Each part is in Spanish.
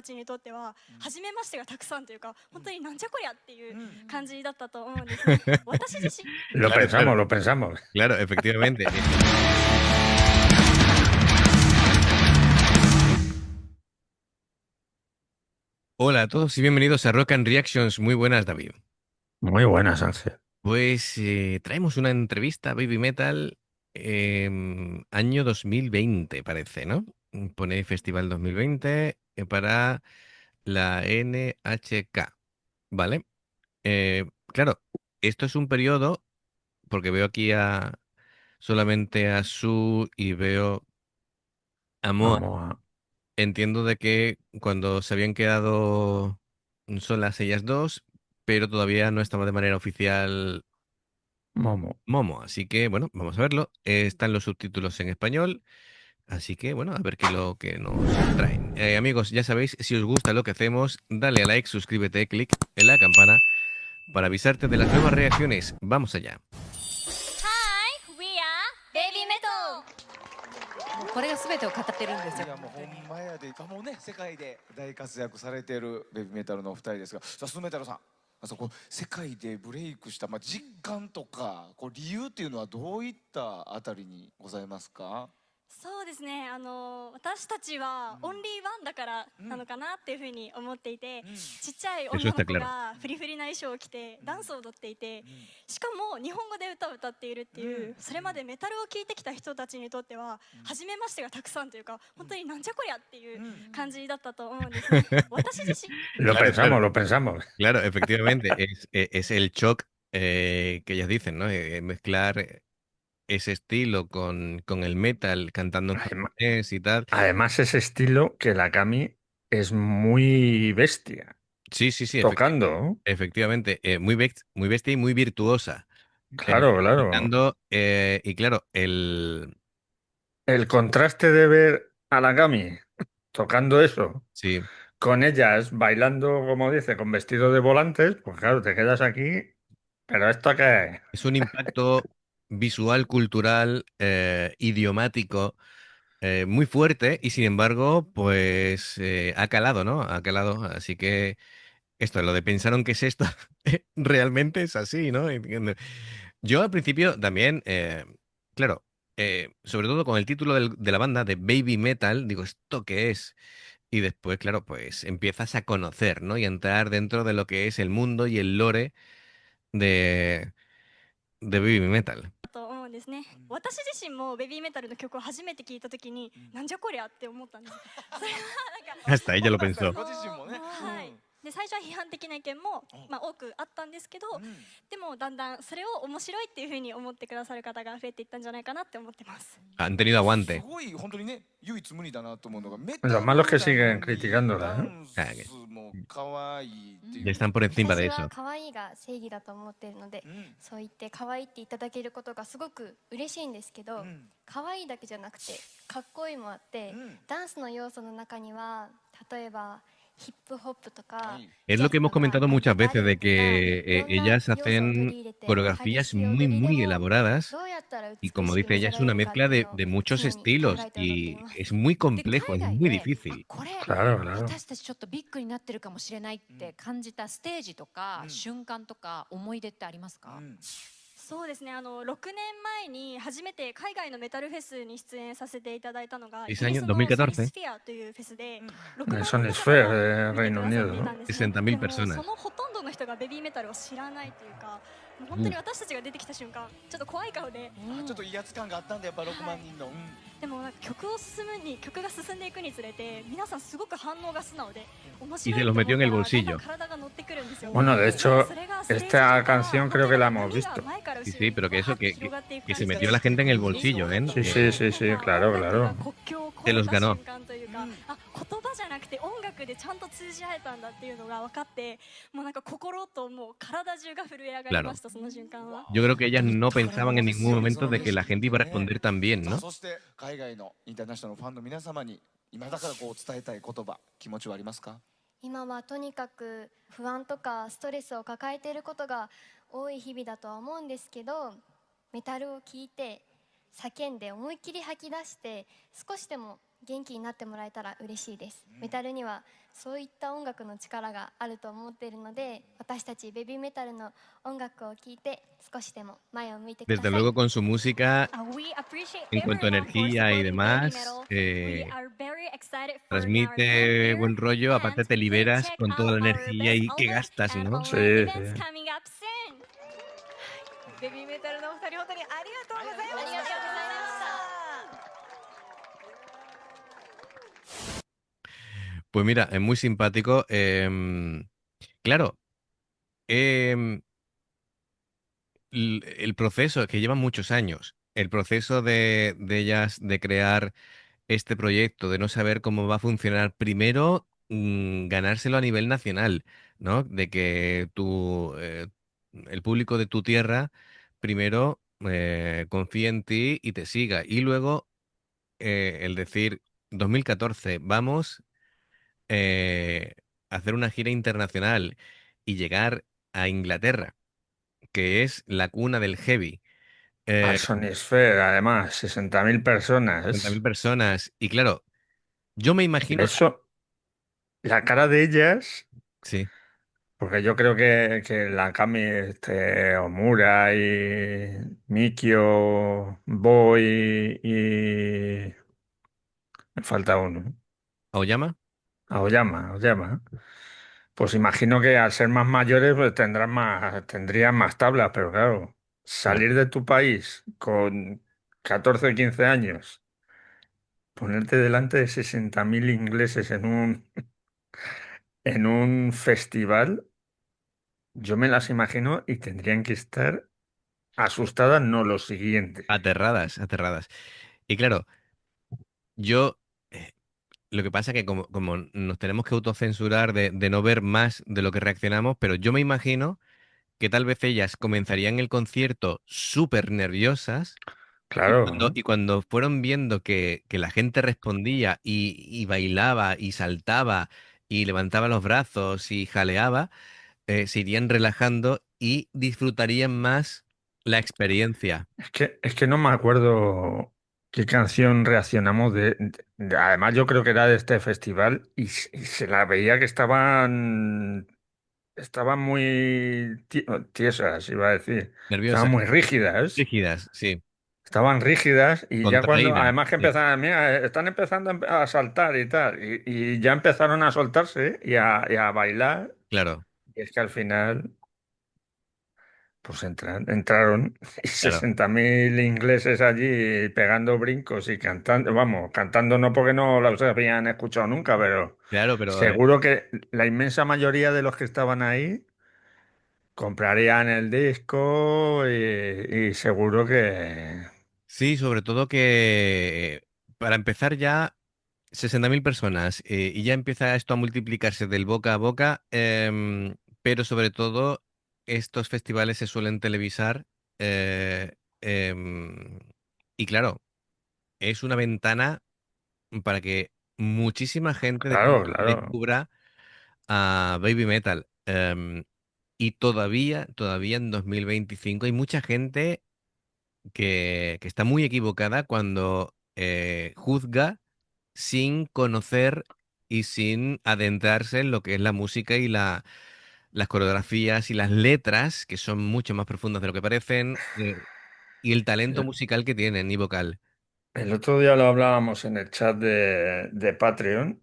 たちにとっては初めましてがたくさんというか、本当になんじゃこりゃっていう感じだったと思うんですね。私自身 Lo Claro, pensamos, claro, lo pensamos. claro, efectivamente. Hola a todos y bienvenidos a Rock and Reactions. Muy buenas, David. Muy buenas, Ángel. Pues traemos una entrevista a Baby Metal año 2020, parece, ¿no? Pone Festival 2020 para la NHK, ¿vale? Claro, esto es un periodo, porque veo aquí solamente a Su y veo a Moa. Vamos a... Entiendo de que cuando se habían quedado solas ellas dos, pero todavía no estaba de manera oficial Vamos. Momo. Así que, bueno, vamos a verlo. Están los subtítulos en español. Así que, bueno, a ver qué es lo que nos traen. Amigos, ya sabéis, si os gusta lo que hacemos, dale a like, suscríbete, clic en la campana para avisarte de las nuevas reacciones. Vamos allá. Hi, we are Baby Metal. これが全てを語ってるんですよ。いやもうほんまやで、もうね世界で大活躍されているベビーメタルのお二人ですが、さあスーメタルさん、こう世界でブレイクした、実感とかこう理由っていうのはどういったあたりにございますか？そうですね、私たちはオンリーワンだからなのかなっていうふうに思っていて、ちっちゃい女の子がフリフリな衣装を着てダンスを踊っていて、しかも日本語で歌を歌っているっていう、それまでメタルを聴いてきた人たちにとっては初めましてがたくさんというか、本当になんじゃこりゃっていう感じだったと思うんですね。私自身 Lo Claro, pensamos, claro. lo pensamos. Claro, efectivamente, es el shock que ellas dicen, ¿no? Mezclar ese estilo con el metal cantando en Además, japonés y tal. además ese estilo que la Cami es muy bestia. Sí, sí, sí, Tocando, ¿no? efectivamente. Muy bestia y muy virtuosa. Claro, claro. Tocando, y claro, El contraste de ver a la Cami tocando eso, sí, con ellas bailando, como dice, con vestido de volantes, pues claro, te quedas aquí. ¿Pero esto qué es? es un impacto visual, cultural, idiomático, muy fuerte y sin embargo, pues ha calado, ¿no? Ha calado. Así que esto, lo de pensaron que es esto, realmente es así, ¿no? Entiendo. Yo al principio también, claro, sobre todo con el título de la banda, de Baby Metal, digo, ¿esto qué es? Y después, claro, pues empiezas a conocer, ¿no? Y a entrar dentro de lo que es el mundo y el lore de, de Baby Metal. と思うんですね。私自身もベビーメタルの曲を初めて聞いた時に、なんじゃこりゃって思ったんです。それはなんか Hasta ella lo 確かに pensó. ご自身もね。はい。で最初は批判的な意見も、多くあったんですけど、でもだんだんそれを面白いっていう風に思ってくださる方が増えていったんじゃないかなって思ってます。Han tenido す aguante. ごい本当にね唯一無二だなと思うのがメタ Lo ル malo es que な siguen のに criticándola, ダ ¿eh? ン Ah, que スも可愛いってい ya う。 están por encima de 私は eso. 可愛いが正義だと思っているので、そう言って可愛いっていただけることがすごく嬉しいんですけど、可愛いだけじゃなくてかっこいいもあって、ダンスの要素の中には例えばヒップホップとか Es lo que hemos comentado muchas veces de que ellas hacen ジャズとかいろんな要素を取り入れて coreografías 激しい muy, 踊りで muy も elaboradas どうやったら y 美 como しく dice 見 ella, せ es られ una るかって mezcla いうのを de muchos 常に考 estilos えて踊ってい y ます。 es muy で complejo, 海 es 外 muy で difícil. これ Claro, claro. 私たちちょっとビッグになってるかもしれないって感じたステージとか、瞬間とか思い出ってありますか？そうですね、6年前に初めて海外のメタルフェスに出演させていただいたのがイギ Ese リ año, スのソニス 2014, フィアというフェスで6万 Son 人の Sphere 方が de 見てく Reino ださっ Unido, ていた ¿no? んですね。 60.000 でも personas. そのほとんどの人がベビーメタルを知らないというか、もう本当に私たちが出てきた瞬間ちょっと怖い顔で、ちょっと威圧感があったんでやっぱ6万人の。でもなんか曲が進んでいくにつれて皆さんすごく反応が素直で面白い Y se los metió en el と思ったら bolsillo. だんだん体が乗ってくるんですよ。 Bueno, de hecho, それがステージ esta とか canción creo que la hemos 本当に波が visto. 前から後 Sí, ろ sí, に pero que バー eso, ッと広がっていく que 感 se じ metió la gente en el bolsillo, ¿eh? Sí, sí, sí, sí, claro, claro. 国境を Se 越え los た ganó. 瞬間というか、あ、言葉じゃなくて音楽でちゃんと通じ合えたんだっていうのが分かって、もうなんか心ともう体中が震え上がりました、その瞬間は。 Yo creo que ellas no pensaban en ningún momento de que la gente iba a responder tan bien, さあ ¿no? そして海外のインターナショナルファンの皆様に今だからこう伝えたい言葉気持ちはありますか？今はとにかく不安とかストレスを抱えていることが多い日々だとは思うんですけど、メタルを聴いて叫んで思いっきり吐き出して少しでも元気になってもらえたら嬉しいです。メタルにはそういった音楽の力があると思っているので、私たちベビーメタルの音楽を聴いて少しでも前を向いてくだ Desde さい。 luego con su música, We appreciate en cuanto a everyone for energía y supporting baby demás, metal. We are very excited for our event transmite here, buen rollo, aparte and te please liberas check con toda out la our energía best ahí que album gastas, and ¿no? online Sí, events sí. coming up soon. ベビーメタルのお二人、本当にありがとうございました。ありがとうございました。 Pues mira, es muy simpático. Claro, em, el proceso que lleva muchos años, el proceso de ellas de crear este proyecto, de no saber cómo va a funcionar, primero ganárselo a nivel nacional, ¿no? De que el público de tu tierra primero confíe en ti y te siga. Y luego el decir, 2014, vamos a hacer una gira internacional y llegar a Inglaterra, que es la cuna del heavy. Al Sony Sphere, además, 60.000 50.000 personas. personas. Y claro, yo me Y imagino, eso, la cara de ellas, sí, porque yo creo que la Kami, Omura y Mikio, Boy y... Me falta uno, ¿no? Aoyama, Aoyama. Pues imagino que al ser más mayores pues tendrían más tablas, pero claro, claro, salir de tu país con 14 o 15 años, ponerte delante de 60.000 ingleses en un festival, yo me las imagino y tendrían que estar asustadas, no lo siguiente. aterradas, aterradas. Y claro, yo, eh, lo que pasa que como nos tenemos que autocensurar de no ver más de lo que reaccionamos, pero yo me imagino que tal vez ellas comenzarían el concierto súper nerviosas Claro, y cuando fueron viendo que la gente respondía y bailaba y saltaba y levantaba los brazos y jaleaba, se irían relajando y disfrutarían más la experiencia. es que no me acuerdo qué canción reaccionamos además yo creo que era de este festival y se la veía que estaban muy tiesas, iba a decir. Estaban Nerviosas, muy rígidas. rígidas, sí, Estaban rígidas y ya cuando, contraídas, además que sí, empezaron, mira, están empezando a saltar y tal, y ya empezaron a soltarse y a bailar. claro, Y es que al final, pues entraron y claro, 60.000 ingleses allí pegando brincos y cantando, vamos, cantando no porque no los habían escuchado nunca, pero claro, pero seguro que la inmensa mayoría de los que estaban ahí comprarían el disco y seguro que... sí, sobre todo que para empezar ya 60.000 personas y ya empieza esto a multiplicarse del boca a boca, pero sobre todo estos festivales se suelen televisar eh, em, y claro, es una ventana para que muchísima gente Claro, claro. descubra a Baby Metal. Y todavía en 2025 hay mucha gente que está muy equivocada cuando juzga sin conocer y sin adentrarse en lo que es la música y las coreografías y las letras, que son mucho más profundas de lo que parecen, y el talento El, musical que tienen y vocal. el otro día lo hablábamos en el chat de Patreon,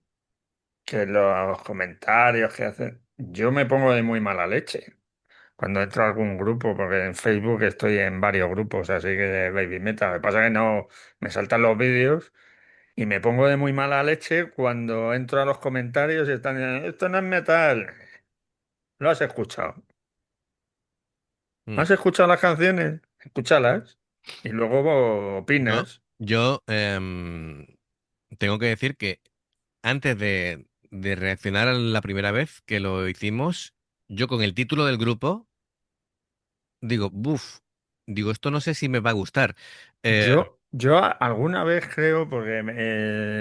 que los comentarios que hacen, yo me pongo de muy mala leche cuando entro a algún grupo, porque en Facebook estoy en varios grupos, así que de Baby Metal. Lo que pasa es que no me saltan los vídeos y me pongo de muy mala leche cuando entro a los comentarios y están diciendo, esto no es metal. ¿Lo has escuchado? Mm. ¿Has escuchado las canciones? Escúchalas y luego Yo, opinas. yo tengo que decir que antes de reaccionar a la primera vez que lo hicimos, yo con el título del grupo digo, buf, digo, esto no sé si me va a gustar. Eh, Yo alguna vez creo, porque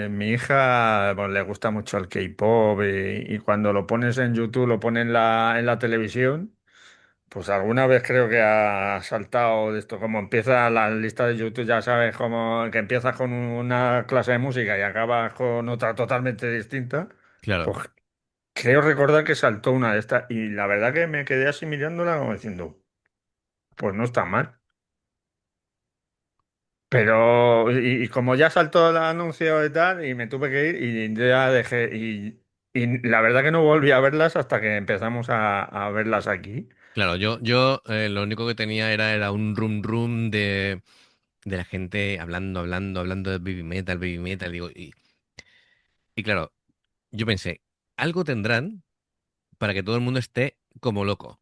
mi hija pues, le gusta mucho el K-pop y cuando lo pones en YouTube, lo pones en la televisión, Pues alguna vez creo que ha saltado de esto, como empieza la lista de YouTube, ya sabes, como que empiezas con una clase de música y acabas con otra totalmente distinta. Claro. Pues creo recordar que saltó una de estas y la verdad que me quedé así mirándola como diciendo, pues no está mal. Pero, y como ya saltó el anuncio y tal, y me tuve que ir y ya dejé, y la verdad que no volví a verlas hasta que empezamos a verlas aquí. Claro, lo único que tenía era un rum de la gente hablando de baby metal, digo, y claro, yo pensé, algo tendrán para que todo el mundo esté como loco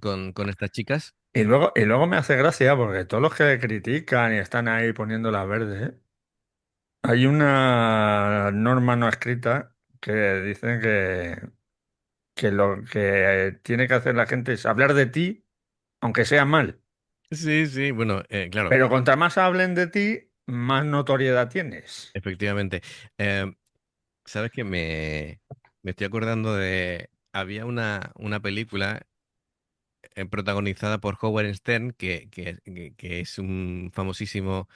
con estas chicas. Y luego me hace gracia porque todos los que critican y están ahí poniéndolas verdes, hay una norma no escrita que dice que lo que tiene que hacer la gente es hablar de ti, aunque sea mal. Sí, sí, bueno, claro, Pero contra más hablen de ti, más notoriedad tienes. efectivamente. Eh, ¿Sabes que me estoy acordando de... Había una película protagonizada por Howard Stern, que es un famosísimo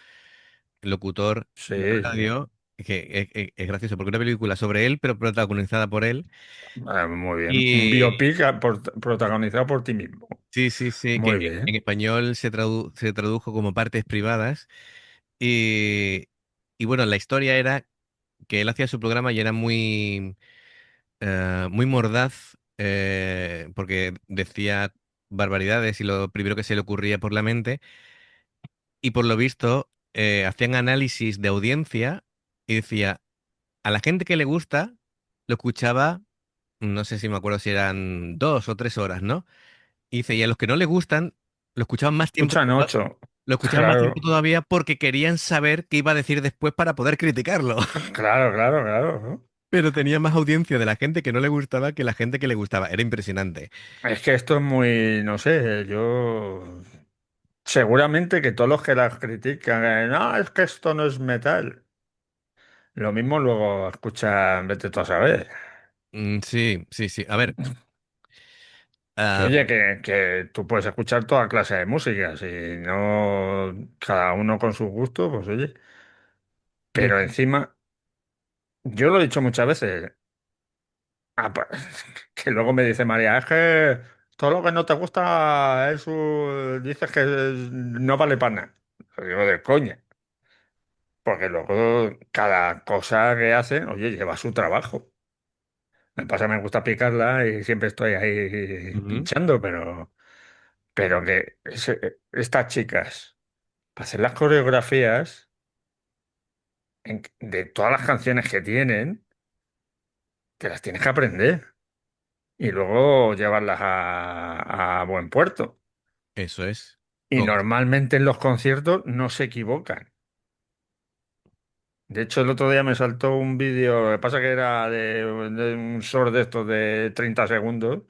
locutor de Sí, sí. radio, que es gracioso, porque una película sobre él, pero protagonizada por él. Muy bien. Un Y biopic protagonizado por ti mismo. sí, sí, sí, que Muy en bien. español se tradujo como Partes Privadas. Y, y bueno, la historia era que él hacía su programa y era muy mordaz, porque decía barbaridades y lo primero que se le ocurría por la mente. Y por lo visto, hacían análisis de audiencia y decía, a la gente que le gusta, lo escuchaba, no sé si me acuerdo si eran 2 o 3 horas, ¿no? Y dice, y a los que no le gustan, lo escuchaban más tiempo, Escuchan ocho. lo escuchaban más tiempo Claro, todavía porque querían saber qué iba a decir después para poder criticarlo. claro, claro, claro, ¿no? Pero tenía más audiencia de la gente que no le gustaba que la gente que le gustaba. Era impresionante. Es que esto es muy, no sé, yo seguramente que todos los que las critican, no, es que esto no es metal. Lo mismo luego escuchan, vete tú a saber. Sí, sí, sí. A ver, Que ah, oye, que tú puedes escuchar toda clase de música, si no cada uno con su gusto, pues oye. Pero de- encima, yo lo he dicho muchas veces, pues, que luego me dice María, es que todo lo que no te gusta dices que no vale para nada. Lo digo de coña, porque luego cada cosa que hacen, oye, lleva su trabajo. Me pasa, me gusta picarla y siempre estoy ahí Ujú. pinchando, pero que estas chicas, para hacer las coreografías de todas las canciones que tienen, te las tienes que aprender y luego llevarlas a buen puerto. Eso es. Y normalmente en los conciertos no se equivocan. De hecho, el otro día me saltó un vídeo, lo que pasa que era de un short de estos de 30 segundos,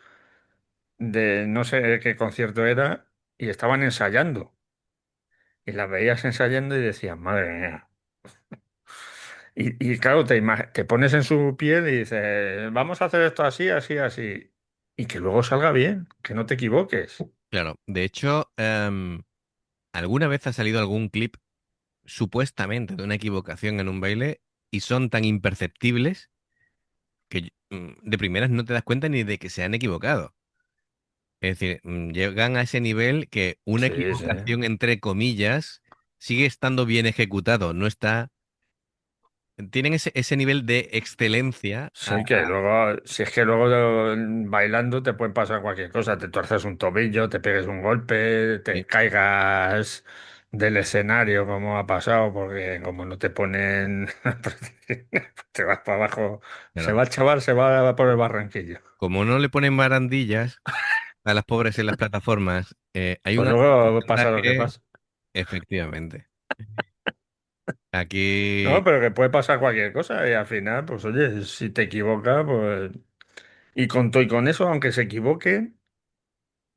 de no sé qué concierto era, y estaban ensayando. Y las veías ensayando y decías, madre mía. Y claro, te pones en su piel y dices, vamos a hacer esto así, así, así. Y que luego salga bien, que no te equivoques. Claro. De hecho, ¿alguna vez ha salido algún clip supuestamente de una equivocación en un baile y son tan imperceptibles que de primeras no te das cuenta ni de que se han equivocado? Es decir, llegan a ese nivel que una Sí, sí. equivocación, entre comillas, sigue estando bien ejecutado, no está... Tienen ese nivel de excelencia. Sí, que luego, si es que luego bailando te puede pasar cualquier cosa, te tuerces un tobillo, te pegues un golpe, te Sí, caigas del escenario como ha pasado, porque como no te ponen protección, te vas para abajo, se claro. va el chaval, se va por el barranquillo. Como no le ponen barandillas a las pobres en las plataformas, hay Pues un luego pasa lo que porcentaje, pasa. efectivamente. No, Aquí, pero que puede pasar cualquier cosa y al final, pues oye, si te equivocas, pues... Y con todo y con eso, aunque se equivoque,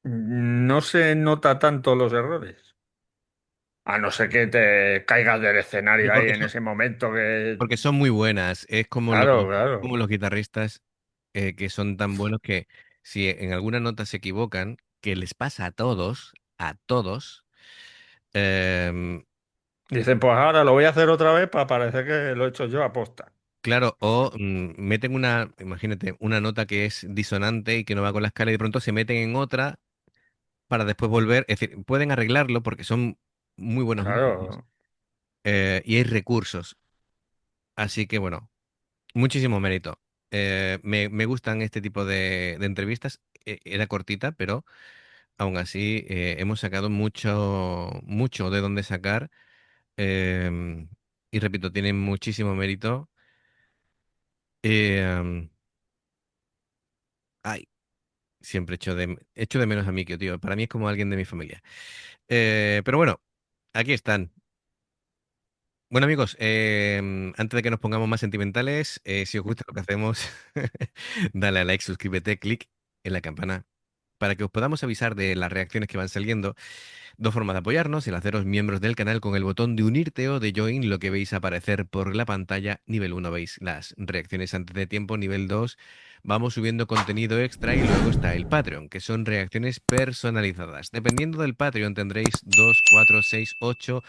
no se nota tanto los errores. A no ser que te caigas del pero escenario ahí en ese momento que... porque son muy buenas, es Claro, claro. como los guitarristas que son tan buenos que si en alguna nota se equivocan, que les pasa a todos, em, Dicen, pues ahora lo voy a hacer otra vez para parecer que lo he hecho yo a posta. claro, o meten imagínate, una nota que es disonante y que no va con la escala y de pronto se meten en otra para después volver. Es decir, pueden arreglarlo porque son muy buenos músicos Claro, y hay recursos. Así que bueno, muchísimo mérito. Me gustan este tipo de entrevistas. Era cortita, pero aún así hemos sacado mucho de dónde sacar. em, y repito, tienen muchísimo mérito. Em, ay, siempre echo de menos a Mikio, tío. Para mí es como alguien de mi familia. Pero bueno, aquí están. Bueno, amigos, antes de que nos pongamos más sentimentales, si os gusta lo que hacemos, dale a like, suscríbete, clic en la campana para que os podamos avisar de las reacciones que van saliendo. Dos formas de apoyarnos: el haceros miembros del canal con el botón de unirte o de join, lo que veis aparecer por la pantalla. Nivel 1 veis las reacciones antes de tiempo. Nivel 2 vamos subiendo contenido extra y luego está el Patreon, que son reacciones personalizadas. Dependiendo del Patreon tendréis 2, 4, 6, 8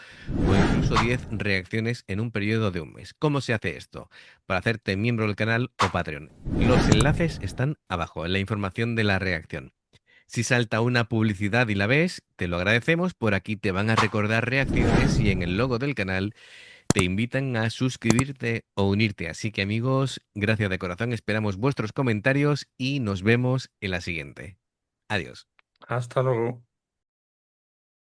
o incluso 10 reacciones en un periodo de un mes. ¿Cómo se hace esto? Para hacerte miembro del canal o Patreon. Los enlaces están abajo en la información de la reacción. Si salta una publicidad y la ves, te lo agradecemos. Por aquí te van a recordar reacciones y en el logo del canal te invitan a suscribirte o unirte. Así que amigos, gracias de corazón. Esperamos vuestros comentarios y nos vemos en la siguiente. Adiós. hasta luego.